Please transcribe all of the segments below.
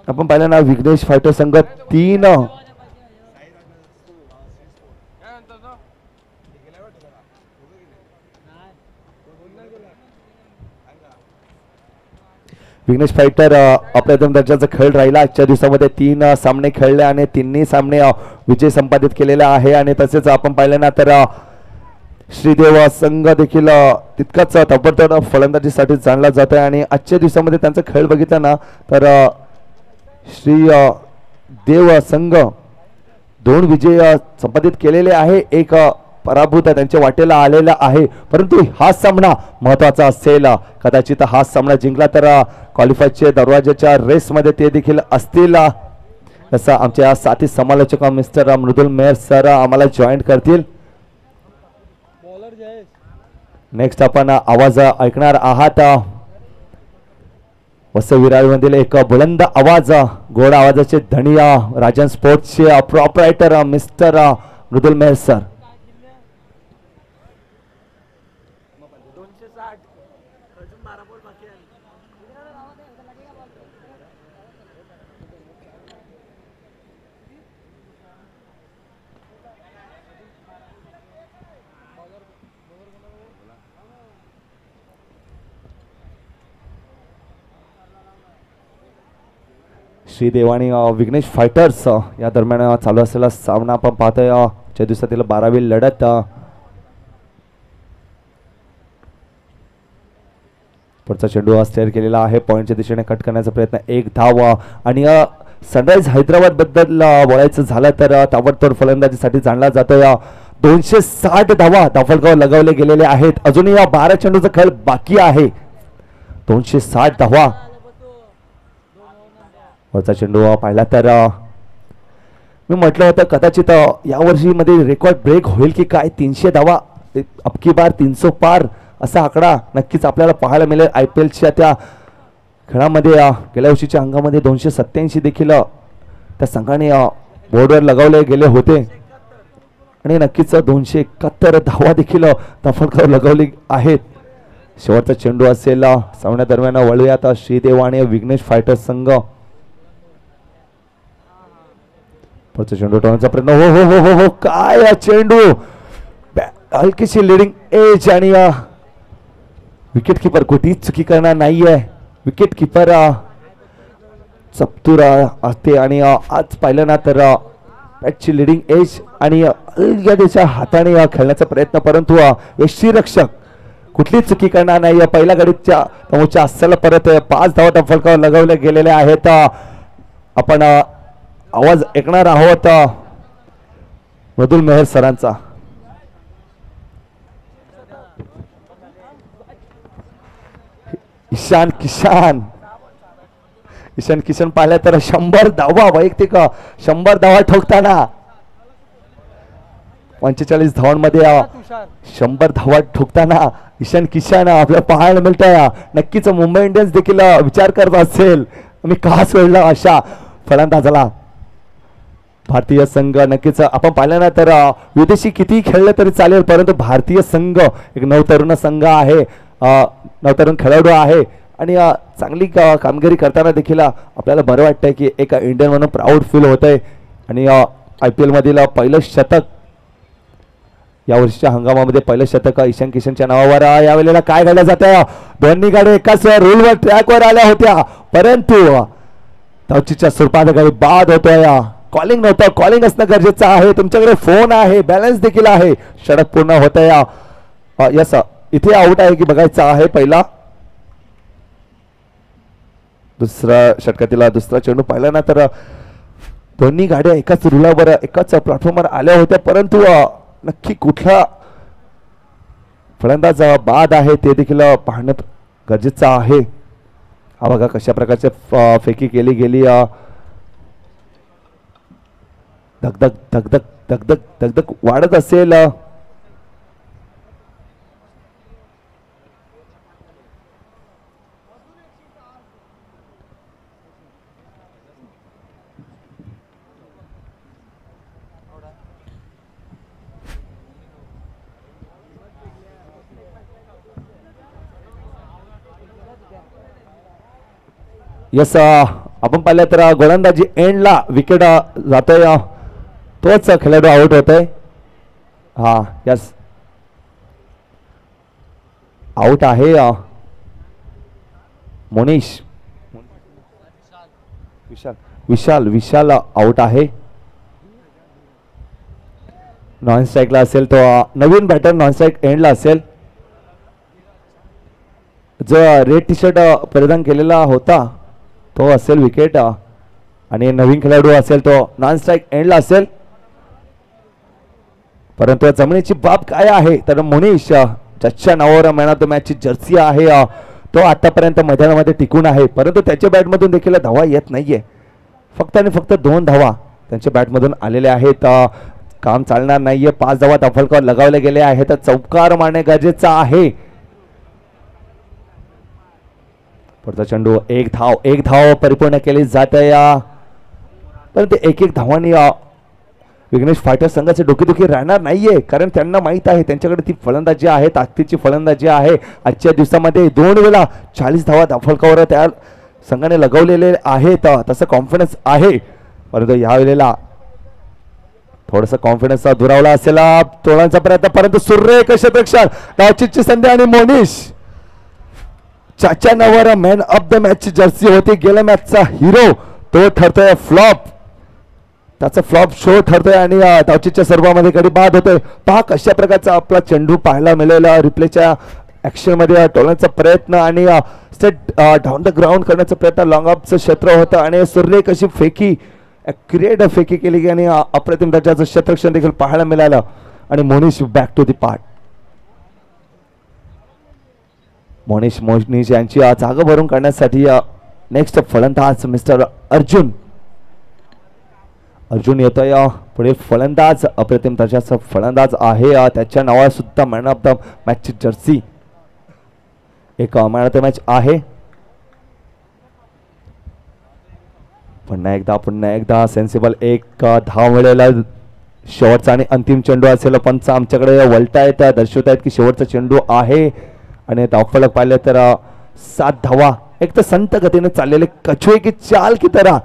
आपण पाहिलं ना विघ्नेश फायटर संघ 3 विघ्नेश फायटर अप्रतिम दर्जाचा खेळ राहिला आजच्या दिवसामध्ये 3 सामने खेळले आणि तिन्ही सामने विजय संपादित केलेला आहे आणि तसेच आपण पाहिलं ना तर श्रीदेव संघ देखील तितकाच ताबडतोब फलंदाजीसाठी जाणला जात आहे आणि आजच्या दिवसामध्ये त्यांचा खेळ बघितला ना तर श्री देव संघ 2 विजय संपादित केलेले आहे, एक पराभूत त्यांच्या वाटेला आलेला आहे, परंतु हा सामना महत्वाचा असेल. कदाचित हा सामना जिंकला तर क्वालिफायच्या दरवाजाच्या रेसमध्ये ते देखील असतील असं आमच्या साथी समालोचक मिस्टर मृदुल मेहर सर आम्हाला जॉईन करतील. नेक्स्ट आपण आवाज ऐकणार आहात वसई विरार मधील एक बुलंद आवाज, गोड आवाजाचे धनी राजन स्पोर्ट्सचे प्रोप्रायटर मिस्टर मृदुल मेहर सर. श्रीदेव आणि विघ्नेश फायटर्स या दरम्यान चालू असलेला सामना आपण पाहतोय. च्या दिवसातील 12वी लढत. पुढचा चेंडू स्टेअर केलेला आहे, पॉइंटच्या दिशेने कट करण्याचा प्रयत्न, 1 धाव. आणि सनराइज हैदराबाद बद्दल बोलायचं झालं तर ताबडतोब फलंदाजीसाठी जाणला जातोय. 260 धावा धाफळगाव लगावले गेलेले आहेत. अजूनही या 12 चेंडूचा खेळ बाकी आहे. 260 धावा. वरचा चेंडू पाहिला तर मी म्हटलं होतं कदाचित या वर्षी मध्ये रेकॉर्ड ब्रेक होईल की काय. 300 धावा अबकी बार 300 पार असा आकडा नक्कीच आपल्याला पाहायला मिळेल. IPLच्या त्या खेळामध्ये गेल्या वर्षीच्या अंगामध्ये 287 देखील त्या संघाने बोर्डवर लगावले गेले होते आणि नक्कीच 271 धावा देखील धाफळगाव लगावली आहेत. शेवटचा चेंडू असेल सामन्या दरम्यान. वळूयात श्रीदेव आणि विघ्नेश फायटर संघ. पुढचा चेंडू टोळण्याचा प्रयत्न, हो हो हो हो हो काय चेंडू, हलकीशी लिडिंग एज आणि विकेट किपर कुठेच चुकी करणार नाहीये. विकेट किपर चतुर असते आणि आज पाहिलं ना तर बॅटची लिडिंग एज आणि अलगदेच्या हाताने खेळण्याचा प्रयत्न, परंतु यष्टीरक्षक कुठली चुकी करणार नाही. पहिल्या गडीच्या तमोच्या अस्सल परत 5 धावा धाफळगाव लगावले गेलेले आहेत. आपण आवाज ऐकणार आहोत मृदुल मेहर सरांचा. ईशान किशन पाहिलं तर 100 धावा वैयक्तिक 100 धावा ठोकताना 45 धावांमध्ये 100 धावा ठोकताना ईशान किशन आपल्याला पाहायला मिळत आहे. नक्कीच मुंबई इंडियन्स देखील विचार करत असेल मी का सोडला अशा फलंदाजाला. भारतीय संघ नक्कीच आपण पाहिलं ना तर विदेशी किती खेळले तरी चालेल, परंतु भारतीय संघ एक नवतरुण संघ आहे, नवतरुण खेळाडू आहे आणि चांगली कामगिरी करताना देखील आपल्याला बरं वाटतंय की एक इंडियन म्हणून प्राऊड फील होतंय. आणि IPL मधील पहिलं शतक या वर्षीच्या हंगामामध्ये पहिलं शतक ईशान किशनच्या नावावर यावेळेला काय घडलं जातं. दोन्ही गाड्या एकाच रूलवर ट्रॅकवर आल्या होत्या, परंतु धावचीच्या स्वरूपात गाडी बाद होतोय. कॉलिंग नव्हतं, कॉलिंग असणं गरजेचं आहे. तुमच्याकडे फोन आहे, बॅलन्स देखील आहे. षटक पूर्ण होत आहे. यस इथे आउट आहे की बघायचं आहे. पहिला दुसरा षटकातील दुसरा चेंडू पाहिला ना तर दोन्ही गाड्या एकाच रुलावर एकाच प्लॅटफॉर्मवर आल्या होत्या, परंतु नक्की कुठला फलंदाज बाद आहे ते देखील पाहणं गरजेचं आहे. हा बघा कशा प्रकारचे फेकी केली गेली. धगधग धगधग धगधग धगधग वाढत असेल. यस आपण पाहिलं तर गोलंदाजी एंडला विकेट जातोय, तोच खेळाडू आउट होतोय. हा यस, आउट आहे मोनिश. विशाल विशाल आउट आहे. नॉन स्ट्राईकला असेल तो नवीन बॅटर, नॉन स्ट्राईक एंडला असेल. जो रेड टी शर्ट परिधान केलेला होता तो असेल विकेट, आणि नवीन खेळाडू असेल तो नॉन स्ट्राईक एंडला असेल. परंतु जमिनीची बाब काय आहे तर मोनिश ज्याच्या नावावर मॅन ऑफ द मॅचची जर्सी आहे तो आतापर्यंत मैदानामध्ये टिकून आहे, परंतु त्याच्या बॅटमधून देखील धावा येत नाहीये. फक्त आणि फक्त 2 धावा त्यांच्या बॅटमधून आलेल्या आहेत. काम चालणार नाहीये. 5 धावा तफलकावर लगावले गेले आहेत. चौकार मारणे गरजेचं आहे. पुढचा चेंडू, एक धाव परिपूर्ण केली जाते, परंतु एक धावांनी विघ्नेश फायटर संघाचे डोकेदुखी राहणार नाहीये, कारण त्यांना माहित आहे त्यांच्याकडे ती फलंदाजी आहे, ताकदीची फलंदाजी आहे. आजच्या दिवसामध्ये 2 वेळा 40 धावा तफलकावर त्या संघाने लगवलेले आहेत, तसं कॉन्फिडन्स आहे. परंतु यावेळेला थोडस कॉन्फिडन्स दुरावला असेल. तोडण्याचा प्रयत्न, परंतु सुरेख क्षेत्ररक्षण, डावचितची संधी आणि मोनिश चाच्या नावावर मॅन ऑफ द मॅचची जर्सी होती. गेल्या मॅचचा हिरो तो ठरतोय फ्लॉप, त्याचा फ्लॉप शो ठरतोय आणि डावचितच्या सर्वांमध्ये गडी बाद होतोय. पहा कशा प्रकारचा आपला चेंडू पाहायला मिळेल रिप्लेच्या ऍक्शन मध्ये. टोलण्याचा प्रयत्न आणि सेट डाऊन द ग्राउंड करण्याचा प्रयत्न, लॉंग ऑफचं क्षेत्र होतं आणि सुरेख अशी फेकी, क्रिएट फेकी केली आणि अप्रतिम दर्जाचं क्षेत्ररक्षण देखील पाहायला मिळालं. आणि Monish back to the part. Monish यांची जागा भरून काढण्यासाठी नेक्स्ट फलंदाज मिस्टर अर्जुन येतोय. पुढे फलंदाज अप्रतिम दर्जाचा फलंदाज आहे, त्याच्या नावावर सुद्धा मॅन ऑफ द मॅचची जर्सी, एक मॅन ऑफ द मॅच आहे. पुन्हा एकदा सेन्सिबल एक धाव मिळेल. शेवटचा आणि अंतिम चेंडू असेल. पंच आमच्याकडे वळतायत, दर्शवतायत की शेवटचा चेंडू आहे आणि धावफलक पाहिले तर 7 धावा. एक तर संत गतीने चाललेले कछुए की चाल की तरह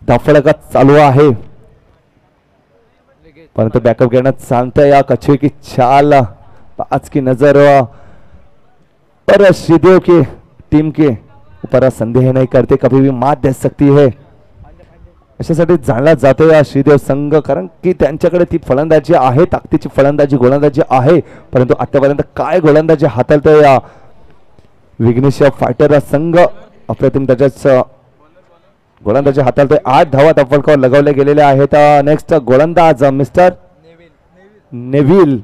धावफलकात चालू आहे, परंतु बॅकअप घेणं चालतंय. या कछुए की चाल, 5 की नजर पर श्रीदेव की टीम के ऊपर संदेह नहीं करते, कभी भी मात दे सकती है अशासाठी जाणला जातो या श्रीदेव संघ, कारण की त्यांच्याकडे ती फलंदाजी आहे, ताकदीची फलंदाजी गोलंदाजी आहे. परंतु आतापर्यंत काय गोलंदाजी हाताळतोय या विघ्नेश फायटर संघ, अप्रतिम दर्जाचं गोलंदाजी हाताळतोय. 8 धावा तफलकावर लगवले गेलेले आहेत. नेक्स्ट गोलंदाज मिस्टर नेव्हिल,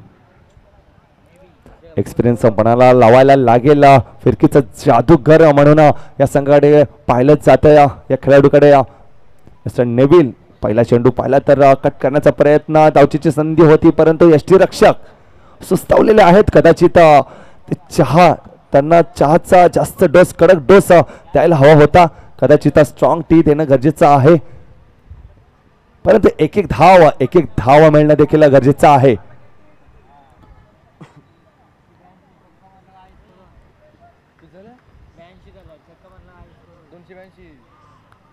एक्सपिरियन्स पणाला लावायला लागेल. फिरकीचं जादूगर म्हणून या संघाकडे पाहिलं जातं. या खेळाडूकडे मिस्टर नेव्हिल, पहिला चेंडू पाहिला तर कट करण्याचा प्रयत्न, धावचीची संधी होती, परंतु यष्टीरक्षक सुस्तावलेले आहेत. कदाचित त्यांना चहाचा जास्त डोस, कडक डोस द्यायला हवा होता. कदाचित स्ट्रॉंग टी देणं गरजेचं आहे, परंतु एक धाव मिळणं देखील गरजेचं आहे.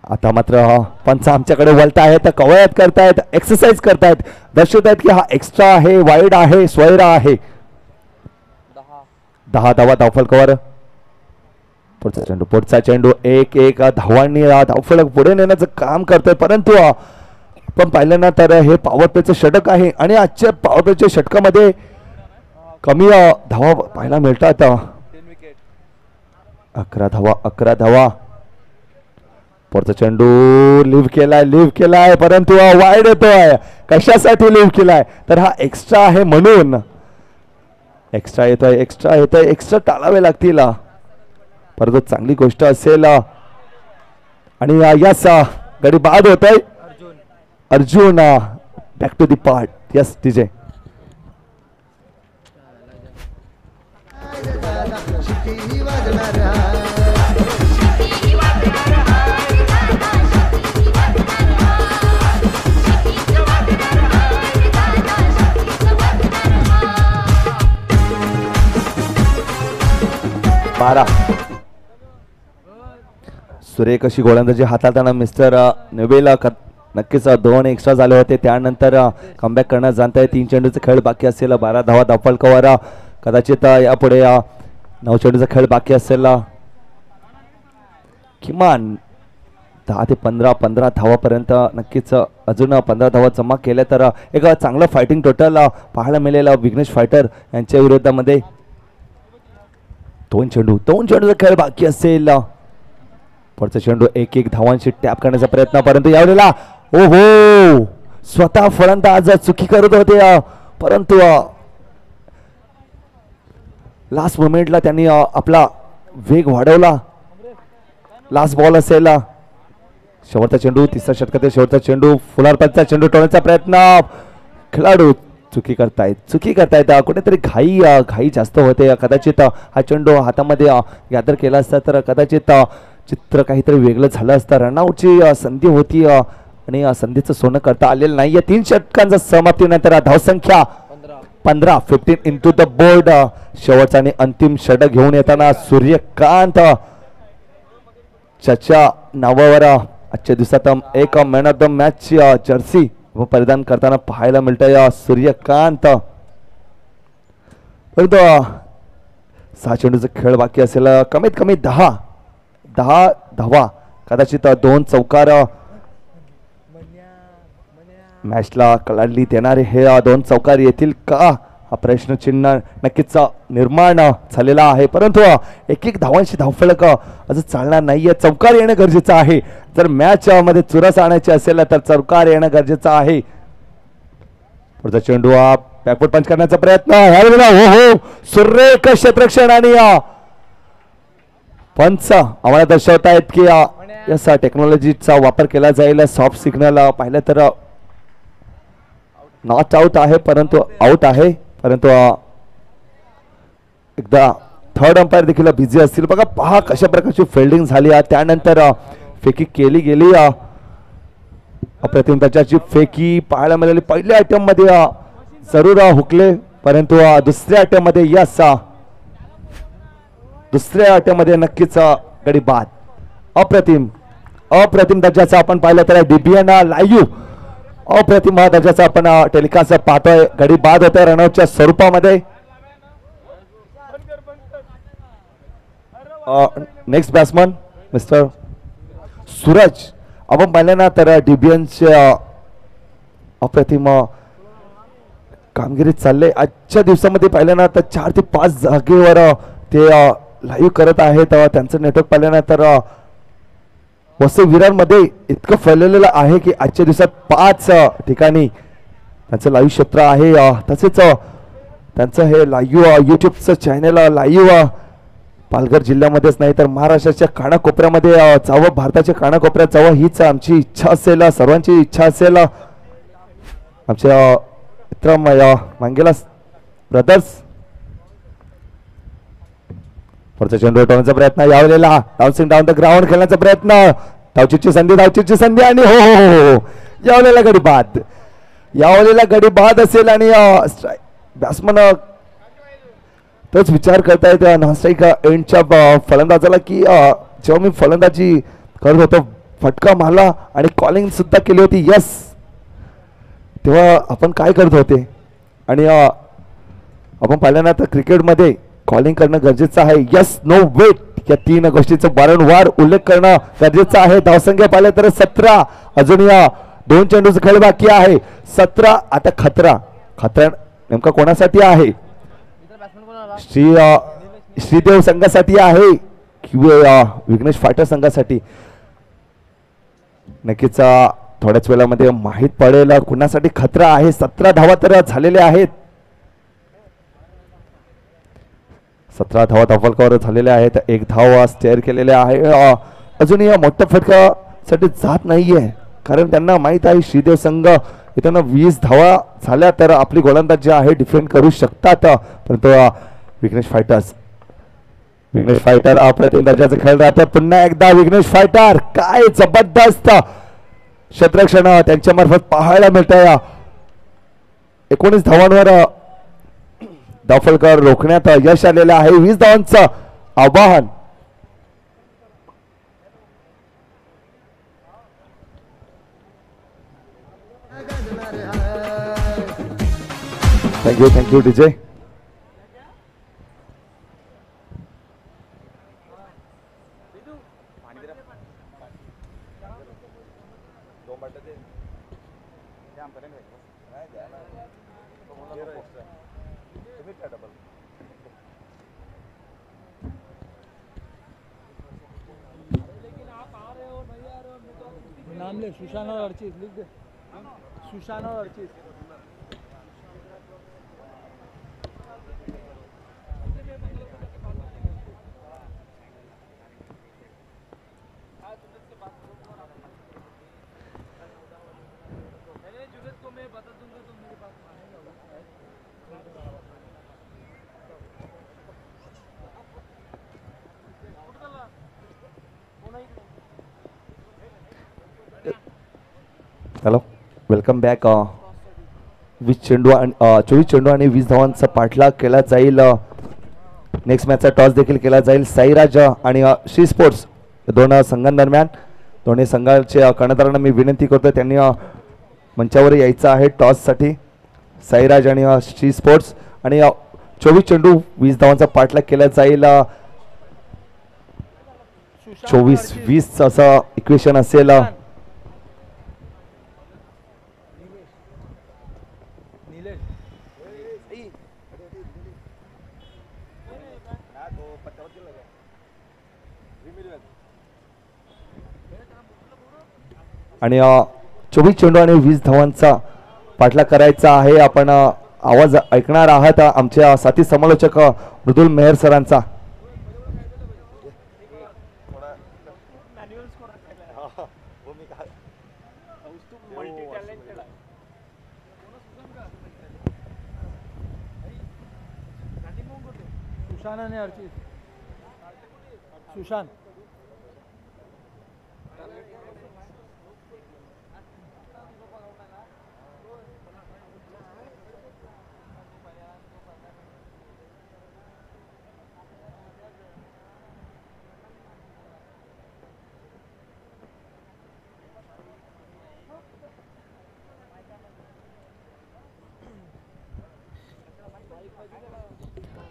आता मात्र पंच आमच्याकडे वळत आहेत, कवायत करतायत, एक्सरसाइज करतायत, दर्शवतायत की हा एक्स्ट्रा आहे, वाईड आहे, स्वैरा आहे. 10 धावा धावफलकावर. पुढचा चेंडू एक धावांनी धावफलक पुढे नेण्याचं काम करतोय, परंतु आपण पाहिलं ना तर हे पॉवर प्लेचं षटक आहे आणि आजच्या पॉवर प्लेच्या षटकामध्ये कमी धावा पाहायला मिळतात. 11 धावा. पुढचा चेंडू लिव्ह केलाय, परंतु वाईड येतोय. कशासाठी लिव्ह केलाय तर हा एक्स्ट्रा आहे म्हणून. एक्स्ट्रा येतोय, एक्स्ट्रा टाळावे लागतील, परंतु चांगली गोष्ट असेल. आणि यस, गडी बाद होतोय. Arjun back to the part. Yes DJ. सुरेख अशी गोलंदाजी हाताळताना मिस्टर नवेला नक्कीच 2 एक्स्ट्रा झाले होते. त्यानंतर कमबॅक करण्यास जाणत आहे. 3 चेंडूचा खेळ बाकी असेल. 12 धावा दाफलकावर. कदाचित यापुढे 9 चेंडूचा खेळ बाकी असेल. किमान 10 ते 15 धावापर्यंत नक्कीच अजून 15 धावा जमा केल्या तर एक चांगलं फायटिंग टोटल पाहायला मिळेल विघ्नेश फायटर यांच्या विरोधामध्ये. 2 चेंडूचा खेळ बाकी असेल. पुढचा चेंडू 1 धावांशी टॅप करण्याचा प्रयत्न, परंतु यावेळेला ओहो स्वतः फलंदाज चुकी करत होते, परंतु लास्ट मोमेंटला त्यांनी आपला वेग वाढवला. लास्ट बॉल असेल. शेवटचा चेंडू, तिसऱ्या षटकातील शेवटचा चेंडू, फुलारपंचा चेंडू टोळण्याचा प्रयत्न. खेळाडू चुकी करतायत. कुठेतरी घाई जास्त होते. कदाचित हा चेंडू हातामध्ये गॅदर केला असता तर कदाचित चित्र काहीतरी वेगळं झालं असतं. रनआउटची संधी होती आणि संधीचं सोनं करता आलेलं नाहीये. 3 षटकांच्या समाप्तीनंतर धावसंख्या 15 इंटू द बोर्ड. शेवटचा आणि अंतिम षटक घेऊन येताना सूर्यकांत च्या नावावर आजच्या दिवसात एक man of the match Jersey परिधान करताना पाहायला मिळतंय सूर्यकांत. परंतु 6 चेंडूचा खेळ बाकी असेल. कमीत कमी 10 धावा, कदाचित 2 चौकार मॅचला कलाडली देणारे हे 2 चौकार येतील का हा प्रश्नचिन्ह नक्कीच निर्माण झालेला आहे. परंतु 1 धावांशी धावफलक असं चालणार नाहीये. चौकार येणं गरजेचं आहे. जर मॅच मध्ये चुरस आणायची असेल तर चौकार येणं गरजेचं आहे. पुढचा चेंडू बॅकफूट पंच करण्याचा प्रयत्न. हो सुरेख क्षेत्ररक्षण आणि पंच आम्हाला दर्शवतायत की या टेक्नॉलॉजीचा वापर केला जाईल. सॉफ्ट सिग्नल पाहिलं तर नॉट आउट आहे, परंतु आउट आहे. परंतु एकदा थर्ड अंपायर देखील बिझी असतील. बघा पहा कशा प्रकारची फिल्डिंग झाली. त्यानंतर फेकी केली गेली. अप्रतिम त्याची फेकी पाहायला मिळाली. पहिल्या अटेम्प्ट मध्ये जरूर हुकले, परंतु दुसऱ्या अटेम्प्ट मध्ये यस, दुसऱ्या अटेम्प्ट मध्ये नक्कीच गडी बाद. अप्रतिम दर्जाचा आपण पाहिलं तर डीबीएन लाईव्ह अप्रतिम दर्जाचा आपण टेलिकास्ट पाहतोय. गडी बाद होतोय रनआउटच्या स्वरूपामध्ये. Next batsman mister Suraj. आपण पाहिलं ना तर डीबीएनचे अप्रतिम कामगिरी चालले. आजच्या दिवसामध्ये पाहिलं ना तर 4 ते 5 जागेवर ते लाईव्ह करत आहेत. त्यांचं नेटवर्क पाहिलं ना तर वसईविरांमध्ये इतकं फैललेलं आहे की आजच्या दिवसात 5 ठिकाणी त्यांचं लाईव्ह क्षेत्र आहे. तसेच त्यांचं हे लाईव्ह यूट्यूबचं चॅनल लाईव्ह पालघर जिल्ह्यामध्येच नाही तर महाराष्ट्राच्या कानाकोपऱ्यामध्ये जावं, भारताच्या कानाकोपऱ्यात जावं हीच आमची इच्छा असेल, सर्वांची इच्छा असेल. आमच्या मित्र मांगेला ब्रदर्स. पुढचा चेंडू उठवण्याचा प्रयत्न. यावेळेला डाउन्सिंग डाऊन द ग्राउंड खेळण्याचा प्रयत्न. धावचीची संधी आणि हो यावेळेला गडी बाद असेल आणि बॅट्समन तोच विचार करतायत नॉन स्ट्राईक एंडच्या फलंदाजाला की जेव्हा मी फलंदाजी करत होतो फटका मारला आणि कॉलिंग सुद्धा केली होती यस, तेव्हा आपण काय करत होते. आणि आपण पाहिलं ना तर क्रिकेटमध्ये कॉलिंग करणं गरजेचं आहे. यस, नो, वेट या 3 गोष्टीचा वारंवार उल्लेख करणं गरजेचं आहे. धावसंख्या पाहिलं तर 17. अजून या 2 चेंडूचा खेळ बाकी आहे. 17. आता खतरा नेमका कोणासाठी आहे? श्रीदेव संघासाठी आहे किंवा विघ्नेश फायटर संघासाठी? नक्कीच थोड्याच वेळामध्ये माहीत पडेल कुणासाठी खतरा आहे. 17 धावा तर झालेले आहेत. 17 धावा धावफलकावर झालेल्या आहेत. 1 धाव स्टेअर केलेले आहे. अजून या मोठ्या फटकासाठी जात नाहीये कारण त्यांना माहित आहे श्रीदेव संघ इथं 20 धावा झाल्या तर आपली गोलंदाजी आहे डिफेंड करू शकतात. परंतु विघ्नेश फायटर अप्रतिम दर्जाचा खेळ राहते. पुन्हा एकदा विघ्नेश फायटर काय जबरदस्त क्षेत्ररक्षण त्यांच्या मार्फत पाहायला मिळत आहे. 19 धावांवर धावफलकावर रोखण्यात यश आलेलं आहे. 20 धावांचं आवाहन. Thank you DJ. नाम ले सुशान और अर्चित लिख दे. सुशान और अर्चित. Hello, welcome back. 24 चेंडू आणि 20 धावांचा पाठलाग केला जाईल. नेक्स्ट मॅचचा टॉस देखील केला जाईल. साईराज आणि श्री स्पोर्ट्स दोन संघांदरम्यान. दोन्ही संघाचे कर्णधारांना मी विनंती करतो त्यांनी मंचावर यायचं आहे टॉससाठी. साईराज आणि श्री स्पोर्ट्स. आणि 24 चेंडू 20 धावांचा पाठलाग केला जाईल. 24-20 असं इक्वेशन असेल. आणि 24 चेंडू आणि 20 धावांचा पाठलाग करायचा आहे. आपण आवाज ऐकणार आहात आमच्या साथी समालोचक मृदुल मेहर सरांचा. सुशान आणि Archit. Sushan.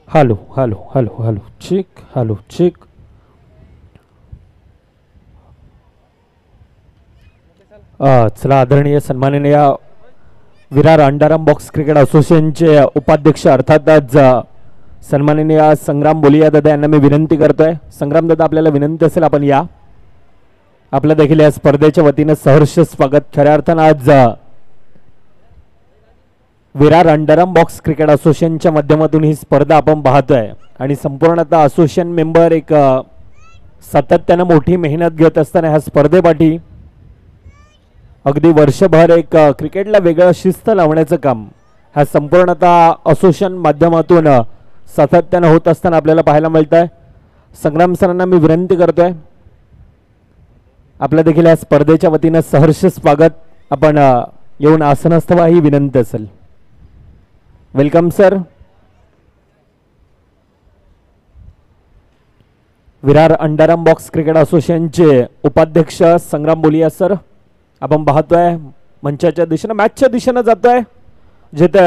Hello hello hello hello check. Hello check. चला, आदरणीय सन्माननीय विरार अंडाराम बॉक्स क्रिकेट असोसिएशनचे उपाध्यक्ष अर्थातच सन्माननीय संग्राम बोलिया दादा यांना मी विनंती करतोय. संग्राम दादा, आपल्याला विनंती असेल आपण या. आपलं देखील या स्पर्धेच्या वतीनं सहर्ष स्वागत. खऱ्या अर्थानं आज विरार अंडरआर्म बॉक्स क्रिकेट असोसिएशनच्या माध्यमातून ही स्पर्धा आपण पाहतोय आणि संपूर्णतः असोसिएशन मेंबर एक सातत्यानं मोठी मेहनत घेत असताना ह्या स्पर्धेपाठी अगदी वर्षभर एक क्रिकेटला वेगळं शिस्त लावण्याचं काम ह्या संपूर्णतः असोसिएशन माध्यमातून सातत्यानं होत असताना आपल्याला पाहायला मिळतंय. संग्राम सरांना मी विनंती करतोय, आपल्या देखील या स्पर्धेच्या वतीनं सहर्ष स्वागत. आपण येऊन आसनस्थ व्हा ही विनंती असेल. Welcome sir. Virar underarm box cricket असोसिएशनचे उपाध्यक्ष संग्राम बोलिया सर, आपण पाहतोय मंचाच्या दिशेनं मॅचच्या दिशेनं जातोय. जिथे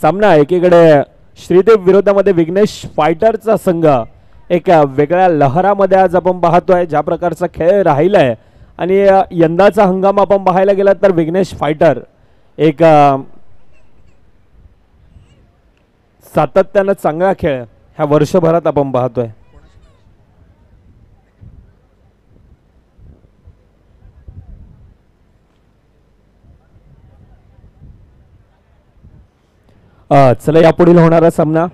सामना एकीकडे श्रीदेव विरोधामध्ये विघ्नेश फायटरचा संघ एक वेगळ्या लहरामध्ये आज आपण पाहतोय. ज्या प्रकारचा खेळ राहिलाय आणि यंदाचा हंगाम आपण पाहायला गेला तर विघ्नेश फायटर एक सातत्यानं चांगला खेळ ह्या वर्षभरात आपण पाहतोय. चला, यापुढील होणारा सामना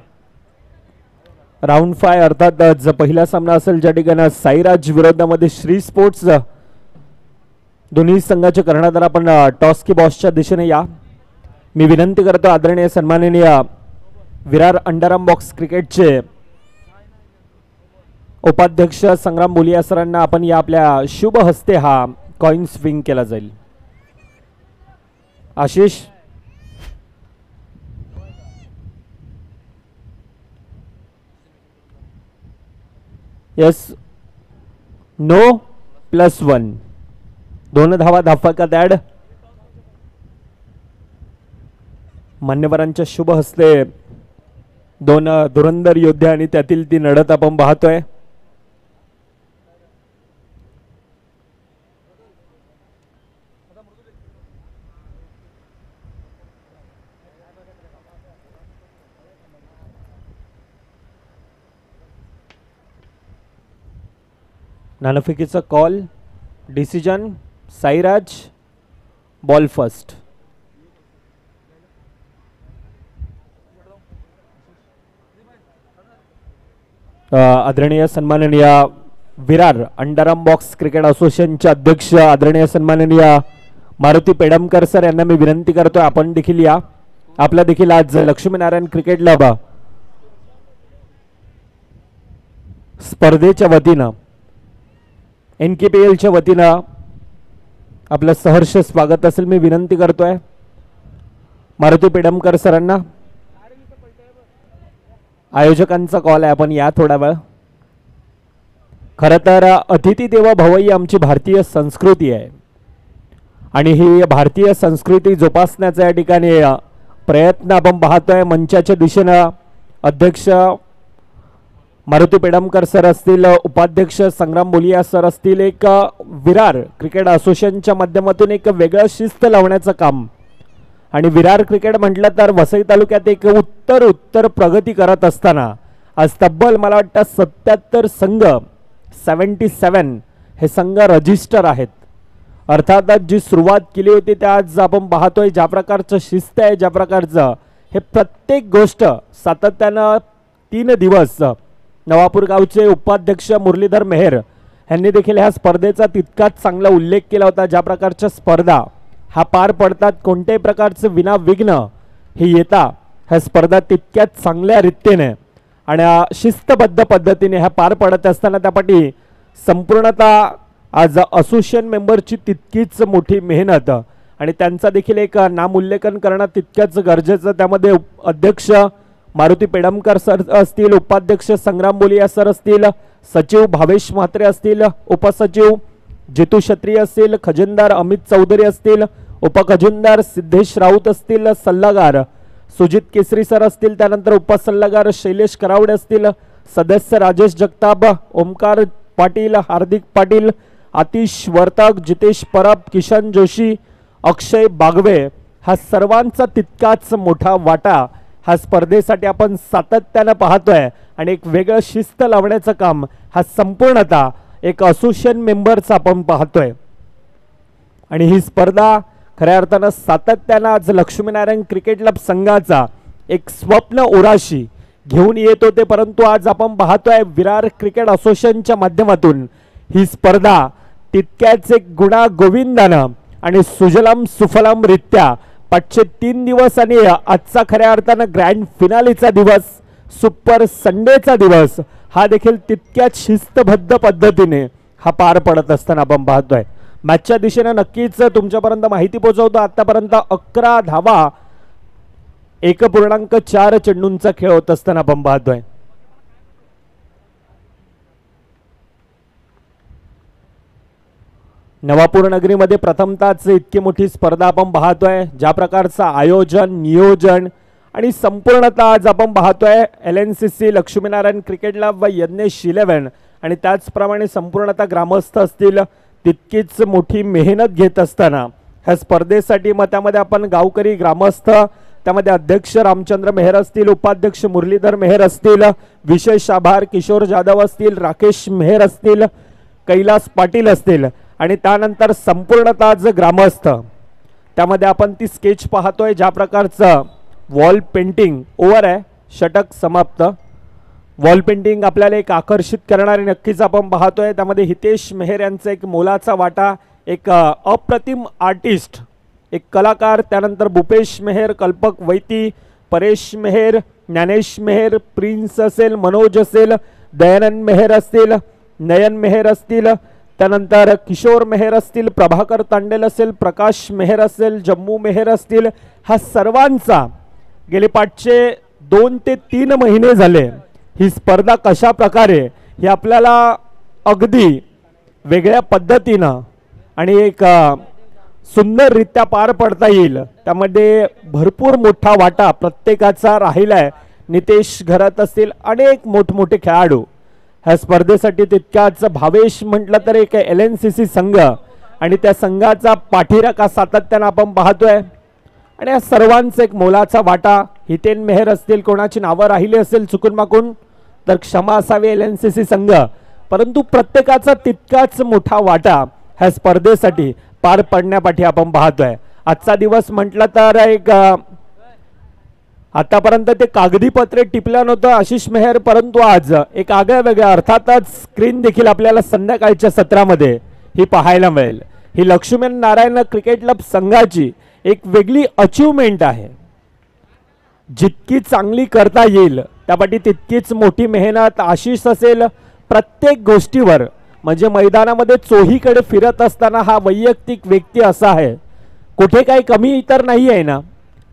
राऊंड 5 अर्थात पहिला सामना असेल ज्या ठिकाणी साईराज विरोधामध्ये श्री स्पोर्ट्स. दोन्ही संघाचे कर्णधार आपण टॉस की बॉसच्या दिशेने या. मी विनंती करतो आदरणीय सन्माननीय विरार अंडरआर्म बॉक्स क्रिकेटचे उपाध्यक्ष संग्राम बोलिया सरांना आपण या आपल्या शुभ हस्ते हा कॉइन स्विंग केला जाईल. आशिष. यस. नो +1. 2 धावा धाफकात ॲड. मान्यवरांच्या शुभ हस्ते दोन धुरंधर योद्धे आणि त्यातील ती लढत आपण पाहतोय. नाणेफेकीचा call, decision Sairaj, ball first. आदरणीय सन्माननीय विरार अंडरआर्म बॉक्स क्रिकेट असोसिएशनचे अध्यक्ष आदरणीय सन्माननीय मारुती पेडमकर सर यांना मी विनंती करतोय आपण देखील या. आपला देखील आज लक्ष्मीनारायण क्रिकेट क्लब स्पर्धेच्या वतीनं NKPLच्या वतीनं आपलं सहर्ष स्वागत असेल. मी विनंती करतोय मारुती पेडमकर सरांना. आयोजकांचा कॉल आहे, आपण या थोडा वेळ. खरं तर अतिथी देवो भव ही आमची भारतीय संस्कृती आहे आणि ही भारतीय संस्कृती जोपासण्याचा या ठिकाणी प्रयत्न आपण पाहतोय. मंचाच्या दिशेनं अध्यक्ष मारुती पेडमकर सर असतील, उपाध्यक्ष संग्राम बोलिया सर असतील, एक विरार क्रिकेट असोसिएशनच्या माध्यमातून एक वेगळं शिस्त लावण्याचं काम. आणि विरार क्रिकेट म्हटलं तर वसई तालुक्यात एक उत्तर प्रगती करत असताना आज तब्बल मला वाटतं 77 संघ 77 हे संघ रजिस्टर आहेत. अर्थातच जी सुरुवात केली होती त्या आज आपण पाहतोय ज्या प्रकारचं शिस्त आहे, ज्या प्रकारचं हे प्रत्येक गोष्ट सातत्यानं 3 दिवस नवापूर गावचे उपाध्यक्ष मुरलीधर मेहर यांनी देखील ह्या स्पर्धेचा तितकाच चांगला उल्लेख केला होता. ज्या प्रकारच्या स्पर्धा हा पार पडतात, कोणत्याही प्रकारचं विनाविघ्न हे येता ह्या स्पर्धा तितक्याच चांगल्या रीतीने आणि शिस्तबद्ध पद्धतीने ह्या पार पडत असताना त्यापाठी संपूर्णतः आज असोसिएशन मेंबरची तितकीच मोठी मेहनत आणि त्यांचा देखील एक नामोल्लेखन करणं तितक्याच गरजेचं. त्यामध्ये अध्यक्ष मारुती पेडमकर सर असतील, उपाध्यक्ष संग्राम बोलिया सर असतील, सचिव भावेश म्हात्रे असतील, उपसचिव जितू क्षत्रिय असतील, खजिनदार अमित चौधरी असतील, उपखजिनदार सिद्धेश राऊत असतील, सल्लागार सुजित केसरी सर असतील, त्यानंतर उपसल्लागार शैलेश करावडे असतील, सदस्य राजेश जगताप, ओमकार पाटील, हार्दिक पाटील, आतिश वर्तक, जितेश परब, किशन जोशी, अक्षय बागवे हा सर्वांचा तितकाच मोठा वाटा हा स्पर्धेसाठी आपण सातत्यानं पाहतोय. आणि एक वेगळं शिस्त लावण्याचं काम हा संपूर्णतः एक असोसिएशन मेंबरचा आपण पाहतोय. आणि ही स्पर्धा खऱ्या अर्थानं सातत्यानं आज लक्ष्मीनारायण क्रिकेट क्लब संघाचा एक स्वप्न ओराशी घेऊन येत होते, परंतु आज आपण पाहतोय विरार क्रिकेट असोसिएशनच्या माध्यमातून ही स्पर्धा तितक्याच एक गुणागोविंदानं आणि सुजलाम सुफलाम रित्या पाचशे 3 दिवस आणि आजचा खऱ्या अर्थानं ग्रँड फिनालेचा दिवस, सुपर संडेचा दिवस हा देखील तितक्याच शिस्तबद्ध पद्धतीने हा पार पडत असताना आपण पाहतोय. मॅचच्या दिशेने नक्कीच तुमच्यापर्यंत माहिती पोहोचवतो. आतापर्यंत 11 धावा 1.4 चेंडूंचा खेळ होत असताना आपण पाहतोय. नवापूर नगरीमध्ये प्रथमताच इतकी मोठी स्पर्धा आपण पाहतोय. ज्या प्रकारचं आयोजन, नियोजन आणि संपूर्णतः आज आपण पाहतोय LNCC लक्ष्मीनारायण क्रिकेट क्लब व यज्ञेश 11 आणि त्याचप्रमाणे संपूर्णतः ग्रामस्थ असतील तितकीच मोठी मेहनत घेत असताना ह्या स्पर्धेसाठी मग त्यामध्ये आपण गावकरी, ग्रामस्थ, त्यामध्ये अध्यक्ष रामचंद्र मेहर असतील, उपाध्यक्ष मुरलीधर मेहर असतील, विशेष आभार किशोर जाधव असतील, राकेश मेहर असतील, कैलास पाटील असतील आणि त्यानंतर संपूर्णतः आज ग्रामस्थ. त्यामध्ये आपण ती स्केच पाहतोय ज्या प्रकारचं वॉल पेंटिंग ओव्हर आहे, षटक समाप्त. वॉल पेंटिंग आपल्याला एक आकर्षित करणारी नक्कीच आपण पाहतोय. त्यामध्ये हितेश मेहर यांचा एक मोलाचा वाटा, एक अप्रतिम आर्टिस्ट, एक कलाकार, त्यानंतर भूपेश मेहर, कल्पक वैती, परेश मेहर, ज्ञानेश मेहर, प्रिन्स असेल, मनोज असेल, दयानंद मेहर असतील, नयन मेहर असतील, त्यानंतर किशोर मेहर असतील, प्रभाकर तांडेल असेल, प्रकाश मेहर असेल, जम्मू मेहर असतील. हा सर्वांचा गेले पाठचे 2 ते 3 महिने झाले ही स्पर्धा कशा प्रकारे ही आपल्याला अगदी वेगळ्या पद्धतीनं आणि एक सुंदररित्या पार पडता येईल त्यामध्ये भरपूर मोठा वाटा प्रत्येकाचा राहिलाय. नितेश घरात असतील अनेक मोठमोठे खेळाडू ह्या स्पर्धेसाठी तितक्याच भावेश म्हटलं तर एक LNCC संघ आणि त्या संघाचा पाठीराखा सातत्यानं आपण पाहतोय आणि या सर्वांचा एक मोलाचा वाटा. हितेन मेहर असतील, कोणाची नावं राहिली असेल चुकून माकून तर क्षमा असावी LNCC संघ, परंतु प्रत्येकाचा तितकाच मोठा वाटा ह्या स्पर्धेसाठी पार पडण्यापाठी आपण पाहतोय. आजचा दिवस म्हटलं तर एक आतापर्यंत ते कागदी पत्रे टिपलं नव्हतं आशिष मेहर, परंतु आज एक आगळ्या वेगळ्या अर्थातच स्क्रीन देखील आपल्याला संध्याकाळच्या सत्रामध्ये ही पाहायला मिळेल. ही लक्ष्मण नारायण क्रिकेट क्लब संघाची एक वेगळी अचीवमेंट आहे. जितकी चांगली करता येईल त्यापाठी तितकीच मोठी मेहनत आशिष असेल प्रत्येक गोष्टीवर, म्हणजे मैदानामध्ये चोहीकडे फिरत असताना हा वैयक्तिक व्यक्ती असा आहे, कुठे काही कमी तर नाही आहे ना,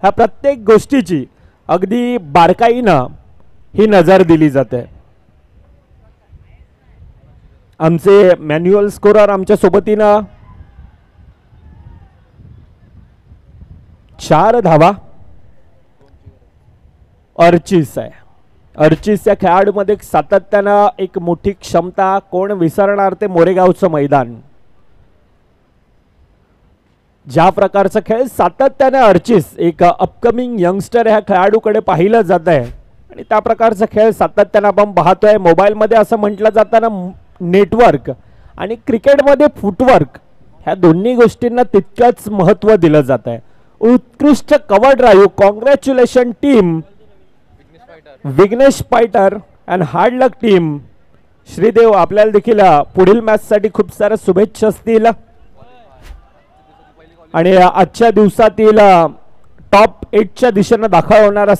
ह्या प्रत्येक गोष्टीची अगदी बारकाईनं ही नजर दिली जाते. आमचे मॅन्युअल स्कोरर आमच्या सोबतीनं 4 धावा अर्चिस आहे. अर्चिस या खेळाडूमध्ये सातत्यानं एक मोठी क्षमता, कोण विसरणार ते मोरेगावचं मैदान. ज्या प्रकारचा खेळ सातत्याने अर्चिस एक अपकमिंग यंगस्टर ह्या खेळाडूकडे पाहिलं जात आहे आणि त्या प्रकारचा खेळ सातत्याने आपण पाहतोय. मोबाईलमध्ये असं म्हटलं जाताना नेटवर्क आणि क्रिकेटमध्ये फुटवर्क ह्या दोन्ही गोष्टींना तितकंच महत्त्व दिलं जात आहे. उत्कृष्ट cover drive, congratulation team Vighnesh पायटर and hard luck team. Shridev आपल्याला देखील पुढील मॅचसाठी खूप साऱ्या शुभेच्छा असतील आणि आजच्या दिवसातील टॉप 8च्या दिशेनं दाखल होणारा